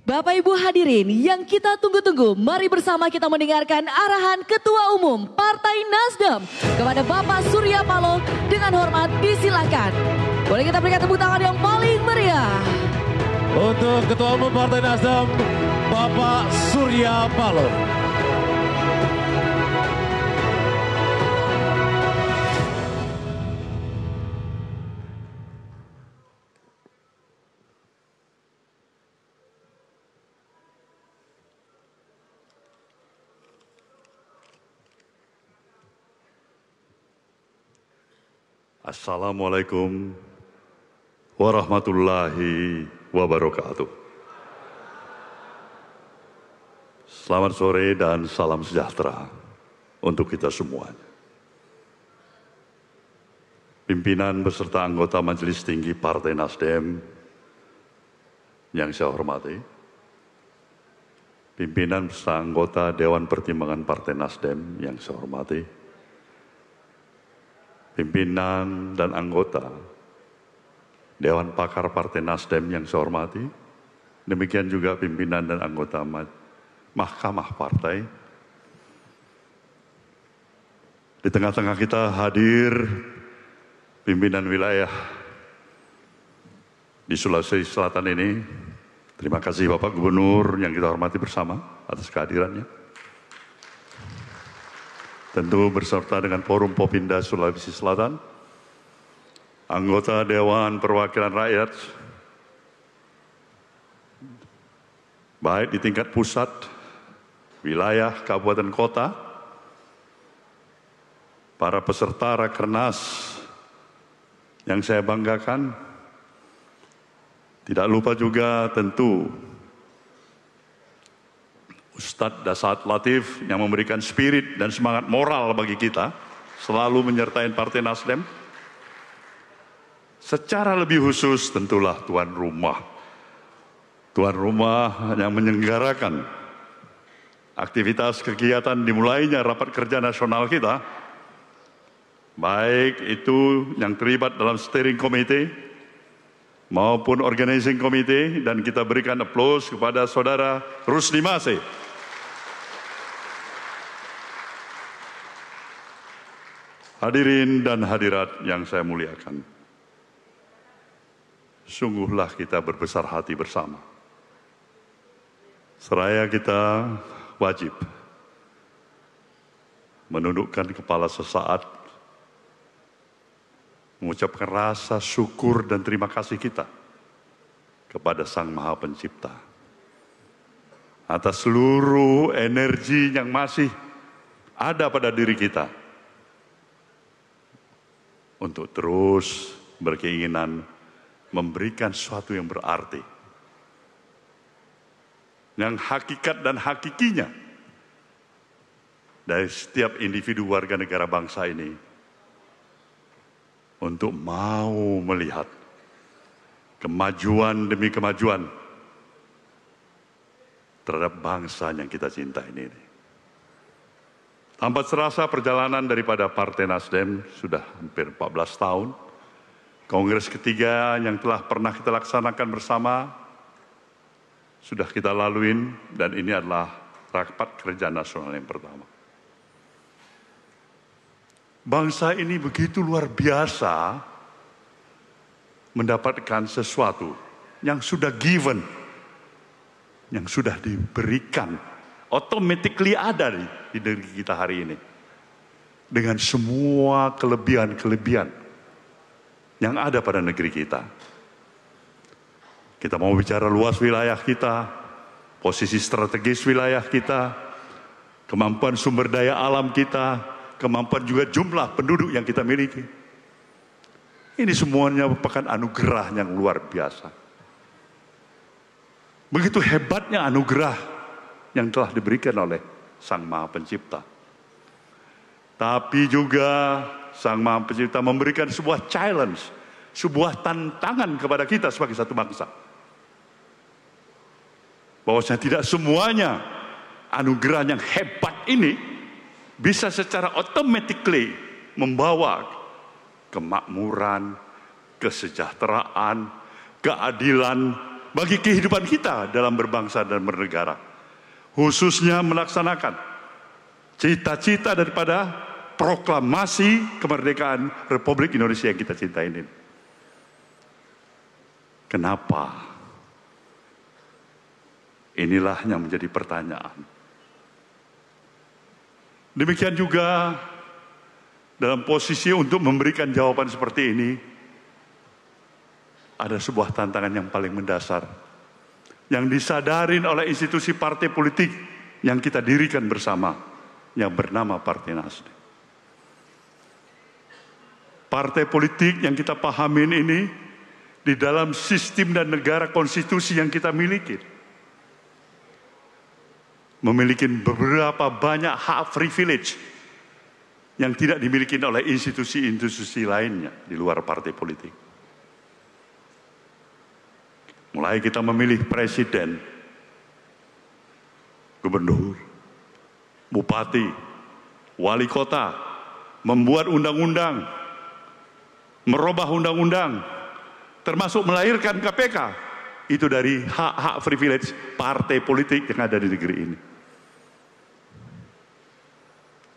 Bapak Ibu hadirin yang kita tunggu-tunggu, mari bersama kita mendengarkan arahan Ketua Umum Partai Nasdem kepada Bapak Surya Paloh. Dengan hormat disilakan. Boleh kita berikan tepuk tangan yang paling meriah. Untuk Ketua Umum Partai Nasdem, Bapak Surya Paloh. Assalamualaikum warahmatullahi wabarakatuh. Selamat sore dan salam sejahtera untuk kita semuanya. Pimpinan beserta anggota Majelis Tinggi Partai Nasdem yang saya hormati, pimpinan beserta anggota Dewan Pertimbangan Partai Nasdem yang saya hormati, pimpinan dan anggota Dewan Pakar Partai Nasdem yang saya hormati, demikian juga pimpinan dan anggota Mahkamah Partai. Di tengah-tengah kita hadir pimpinan wilayah di Sulawesi Selatan ini. Terima kasih Bapak Gubernur yang kita hormati bersama atas kehadirannya. Tentu berserta dengan Forum Popinda Sulawesi Selatan, anggota Dewan Perwakilan Rakyat, baik di tingkat pusat, wilayah, kabupaten, kota, para peserta Rakernas yang saya banggakan, tidak lupa juga tentu Ustadz Dasat Latif yang memberikan spirit dan semangat moral bagi kita, selalu menyertai Partai Nasdem. Secara lebih khusus tentulah tuan rumah yang menyelenggarakan aktivitas kegiatan dimulainya rapat kerja nasional kita, baik itu yang terlibat dalam steering committee maupun organizing committee, dan kita berikan aplaus kepada saudara Rusdi Mase. Hadirin dan hadirat yang saya muliakan, sungguhlah kita berbesar hati bersama. Seraya kita wajib menundukkan kepala sesaat, mengucapkan rasa syukur dan terima kasih kita kepada Sang Maha Pencipta atas seluruh energi yang masih ada pada diri kita untuk terus berkeinginan memberikan sesuatu yang berarti, yang hakikat dan hakikinya dari setiap individu warga negara bangsa ini, untuk mau melihat kemajuan demi kemajuan terhadap bangsa yang kita cintai ini. Tanpa terasa perjalanan daripada Partai Nasdem sudah hampir 14 tahun. Kongres ketiga yang telah pernah kita laksanakan bersama sudah kita laluin, dan ini adalah rapat kerja nasional yang pertama. Bangsa ini begitu luar biasa mendapatkan sesuatu yang sudah given, yang sudah diberikan, automatically ada di diri kita hari ini. Dengan semua kelebihan-kelebihan yang ada pada negeri kita. Kita mau bicara luas wilayah kita, posisi strategis wilayah kita, kemampuan sumber daya alam kita, kemampuan juga jumlah penduduk yang kita miliki. Ini semuanya merupakan anugerah yang luar biasa. Begitu hebatnya anugerah yang telah diberikan oleh Sang Maha Pencipta. Tapi juga Sang Maha Pencipta memberikan sebuah challenge, sebuah tantangan kepada kita sebagai satu bangsa. Bahwasanya tidak semuanya anugerah yang hebat ini bisa secara automatically membawa kemakmuran, kesejahteraan, keadilan, bagi kehidupan kita dalam berbangsa dan bernegara. Khususnya melaksanakan cita-cita daripada proklamasi kemerdekaan Republik Indonesia yang kita cintai ini. Kenapa? Inilah yang menjadi pertanyaan. Demikian juga dalam posisi untuk memberikan jawaban seperti ini, ada sebuah tantangan yang paling mendasar yang disadarin oleh institusi partai politik yang kita dirikan bersama, yang bernama Partai Nasdem. Partai politik yang kita pahamin ini di dalam sistem dan negara konstitusi yang kita miliki, memiliki beberapa banyak hak privilege yang tidak dimiliki oleh institusi-institusi lainnya di luar partai politik. Mulai kita memilih presiden, gubernur, bupati, wali kota, membuat undang-undang, merubah undang-undang, termasuk melahirkan KPK, itu dari hak-hak privilege partai politik yang ada di negeri ini.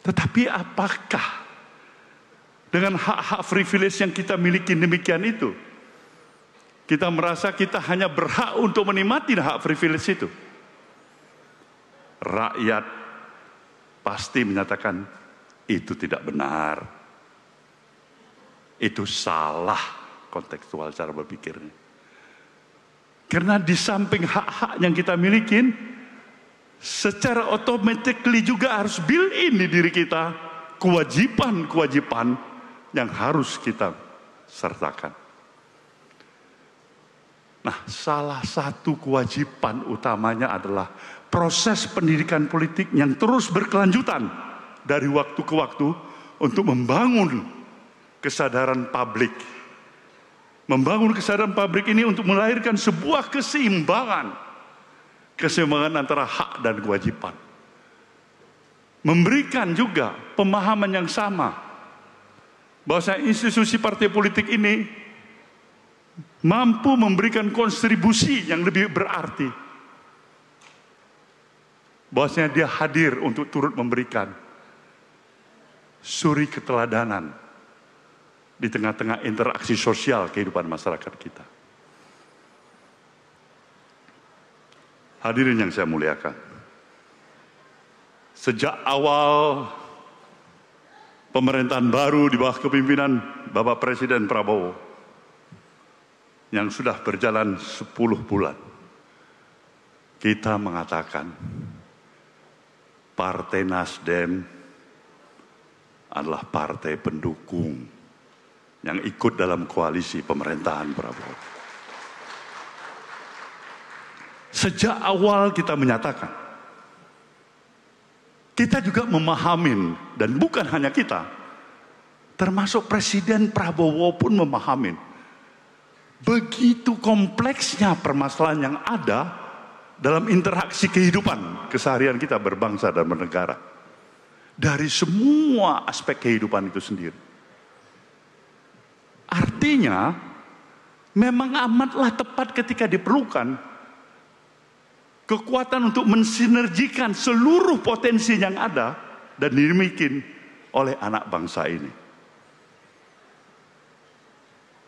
Tetapi apakah dengan hak-hak privilege yang kita miliki demikian itu, kita merasa kita hanya berhak untuk menikmati hak privilege itu? Rakyat pasti menyatakan itu tidak benar. Itu salah kontekstual cara berpikirnya. Karena di samping hak-hak yang kita miliki, secara automatically juga harus built-in di diri kita kewajiban-kewajiban yang harus kita sertakan. Nah, salah satu kewajiban utamanya adalah proses pendidikan politik yang terus berkelanjutan dari waktu ke waktu untuk membangun kesadaran publik. Membangun kesadaran publik ini untuk melahirkan sebuah keseimbangan antara hak dan kewajiban. Memberikan juga pemahaman yang sama bahwa institusi partai politik ini mampu memberikan kontribusi yang lebih berarti. Bahwasanya dia hadir untuk turut memberikan suri keteladanan di tengah-tengah interaksi sosial kehidupan masyarakat kita. Hadirin yang saya muliakan, sejak awal pemerintahan baru di bawah kepimpinan Bapak Presiden Prabowo yang sudah berjalan 10 bulan, kita mengatakan Partai Nasdem adalah partai pendukung yang ikut dalam koalisi pemerintahan Prabowo. Sejak awal kita menyatakan, kita juga memahamin, dan bukan hanya kita, termasuk Presiden Prabowo pun memahamin, begitu kompleksnya permasalahan yang ada dalam interaksi kehidupan keseharian kita berbangsa dan bernegara. Dari semua aspek kehidupan itu sendiri. Artinya, memang amatlah tepat ketika diperlukan kekuatan untuk mensinergikan seluruh potensi yang ada dan dimiliki oleh anak bangsa ini.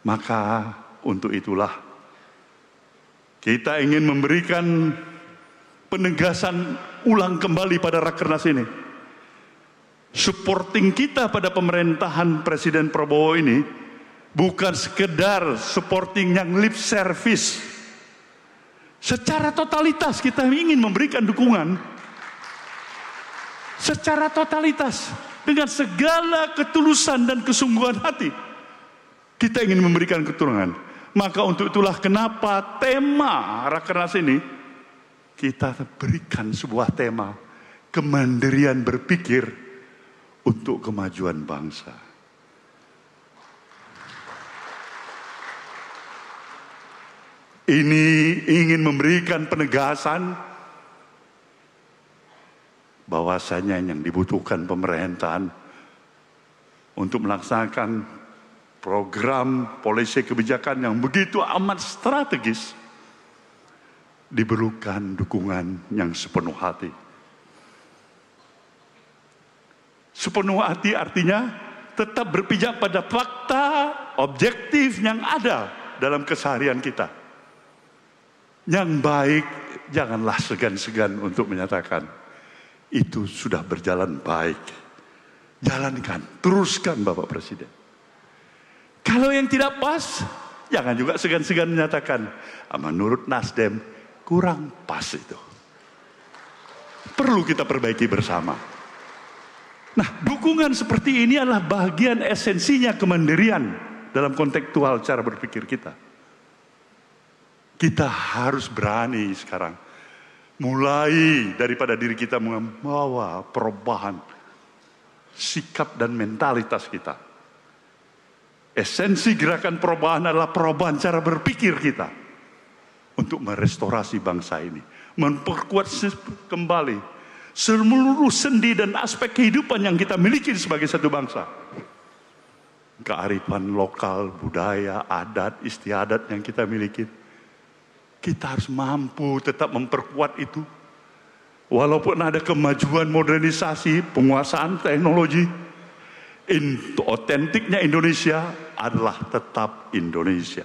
Maka untuk itulah kita ingin memberikan penegasan ulang kembali pada Rakernas ini. Supporting kita pada pemerintahan Presiden Prabowo ini bukan sekedar supporting yang lip service. Secara totalitas kita ingin memberikan dukungan. Secara totalitas dengan segala ketulusan dan kesungguhan hati. Kita ingin memberikan keturunan. Maka untuk itulah kenapa tema Rakernas ini kita berikan sebuah tema kemandirian berpikir untuk kemajuan bangsa. Ini ingin memberikan penegasan bahwasanya yang dibutuhkan pemerintahan untuk melaksanakan program polisi kebijakan yang begitu amat strategis diperlukan dukungan yang sepenuh hati. Sepenuh hati artinya tetap berpijak pada fakta objektif yang ada dalam keseharian kita. Yang baik, janganlah segan-segan untuk menyatakan itu sudah berjalan baik. Jalankan, teruskan Bapak Presiden. Kalau yang tidak pas, jangan juga segan-segan menyatakan, menurut Nasdem kurang pas itu. Perlu kita perbaiki bersama. Nah, dukungan seperti ini adalah bagian esensinya kemandirian dalam kontekstual cara berpikir kita. Kita harus berani sekarang mulai daripada diri kita membawa perubahan sikap dan mentalitas kita. Esensi gerakan perubahan adalah perubahan cara berpikir kita untuk merestorasi bangsa ini, memperkuat kembali seluruh sendi dan aspek kehidupan yang kita miliki sebagai satu bangsa. Kearifan lokal, budaya, adat, istiadat yang kita miliki. Kita harus mampu tetap memperkuat itu. Walaupun ada kemajuan modernisasi, penguasaan teknologi, otentiknya Indonesia adalah tetap Indonesia.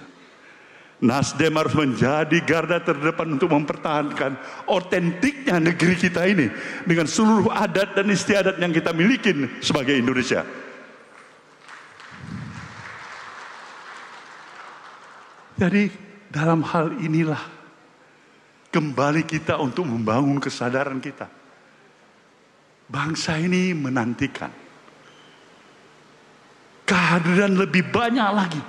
Nasdem harus menjadi garda terdepan untuk mempertahankan otentiknya negeri kita ini dengan seluruh adat dan istiadat yang kita miliki sebagai Indonesia. Jadi dalam hal inilah kembali kita untuk membangun kesadaran kita. Bangsa ini menantikan kehadiran lebih banyak lagi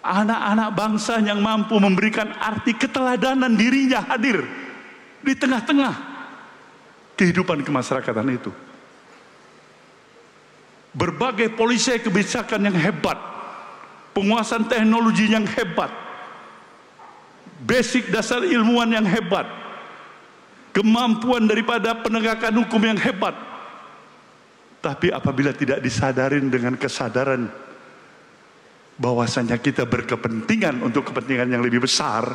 anak-anak bangsa yang mampu memberikan arti keteladanan dirinya hadir di tengah-tengah kehidupan kemasyarakatan itu. Berbagai polisi kebijakan yang hebat, penguasaan teknologi yang hebat, basic dasar ilmuwan yang hebat, kemampuan daripada penegakan hukum yang hebat. Tapi apabila tidak disadarin dengan kesadaran bahwasanya kita berkepentingan untuk kepentingan yang lebih besar,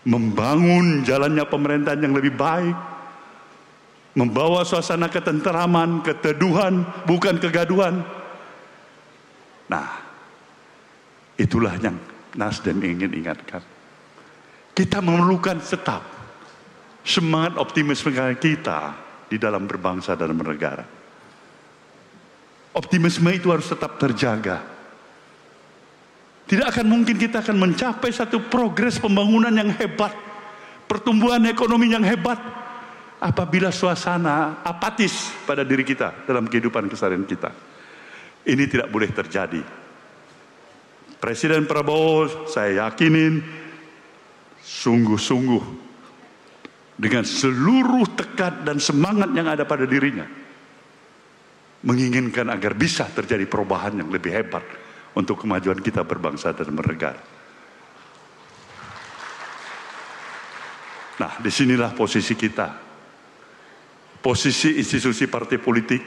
membangun jalannya pemerintahan yang lebih baik, membawa suasana ketenteraman, keteduhan, bukan kegaduhan. Nah, itulah yang Nasdem ingin ingatkan. Kita memerlukan tetap semangat optimisme kita di dalam berbangsa dan bernegara. Optimisme itu harus tetap terjaga. Tidak akan mungkin kita akan mencapai satu progres pembangunan yang hebat, pertumbuhan ekonomi yang hebat, apabila suasana apatis pada diri kita dalam kehidupan keseharian kita. Ini tidak boleh terjadi. Presiden Prabowo saya yakinin sungguh-sungguh dengan seluruh tekad dan semangat yang ada pada dirinya menginginkan agar bisa terjadi perubahan yang lebih hebat untuk kemajuan kita berbangsa dan bernegara. Nah, disinilah posisi kita, posisi institusi partai politik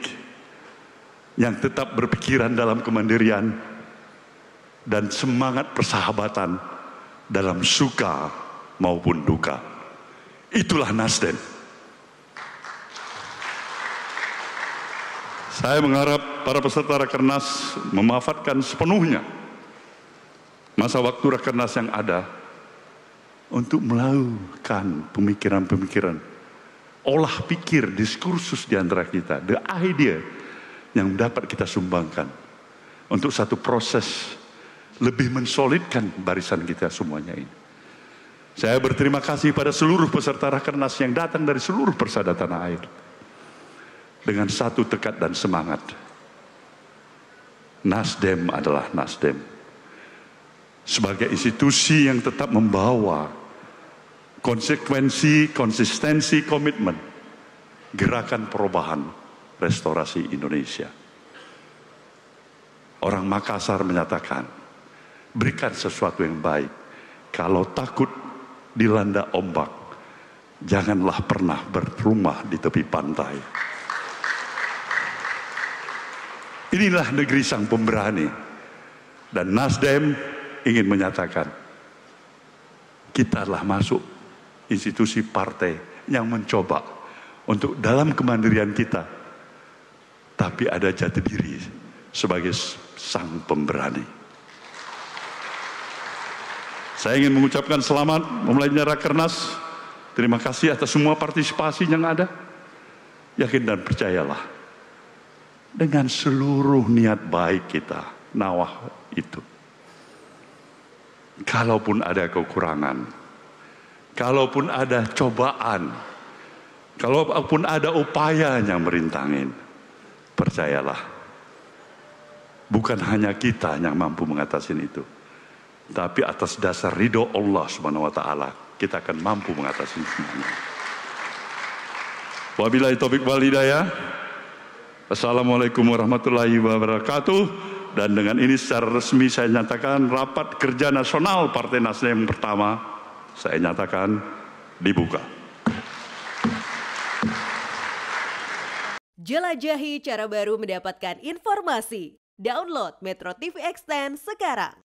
yang tetap berpikiran dalam kemandirian dan semangat persahabatan dalam suka maupun duka. Itulah Nasdem. Saya mengharap para peserta Rakernas memanfaatkan sepenuhnya masa waktu Rakernas yang ada untuk melakukan pemikiran-pemikiran, olah pikir, diskursus di antara kita, the idea yang dapat kita sumbangkan untuk satu proses lebih mensolidkan barisan kita semuanya ini. Saya berterima kasih pada seluruh peserta Rakernas yang datang dari seluruh persada tanah air dengan satu tekad dan semangat. Nasdem adalah Nasdem sebagai institusi yang tetap membawa konsekuensi, konsistensi, komitmen gerakan perubahan restorasi Indonesia. Orang Makassar menyatakan, berikan sesuatu yang baik. Kalau takut dilanda ombak, janganlah pernah berrumah di tepi pantai. Inilah negeri sang pemberani. Dan Nasdem ingin menyatakan, kita telah masuk institusi partai yang mencoba untuk dalam kemandirian kita, tapi ada jati diri sebagai sang pemberani. Saya ingin mengucapkan selamat memulainya Rakernas. Terima kasih atas semua partisipasi yang ada. Yakin dan percayalah, dengan seluruh niat baik kita, nawah itu, kalaupun ada kekurangan, kalaupun ada cobaan, kalaupun ada upaya yang merintangin, percayalah, bukan hanya kita yang mampu mengatasi itu, tapi atas dasar ridho Allah Subhanahu wa Ta'ala, kita akan mampu mengatasi semuanya. Wabillahi taufiq wal hidayah. Assalamualaikum warahmatullahi wabarakatuh. Dan dengan ini secara resmi saya nyatakan rapat kerja nasional Partai Nasdem pertama saya nyatakan dibuka. Jelajahi cara baru mendapatkan informasi. Download Metro TV Extend sekarang.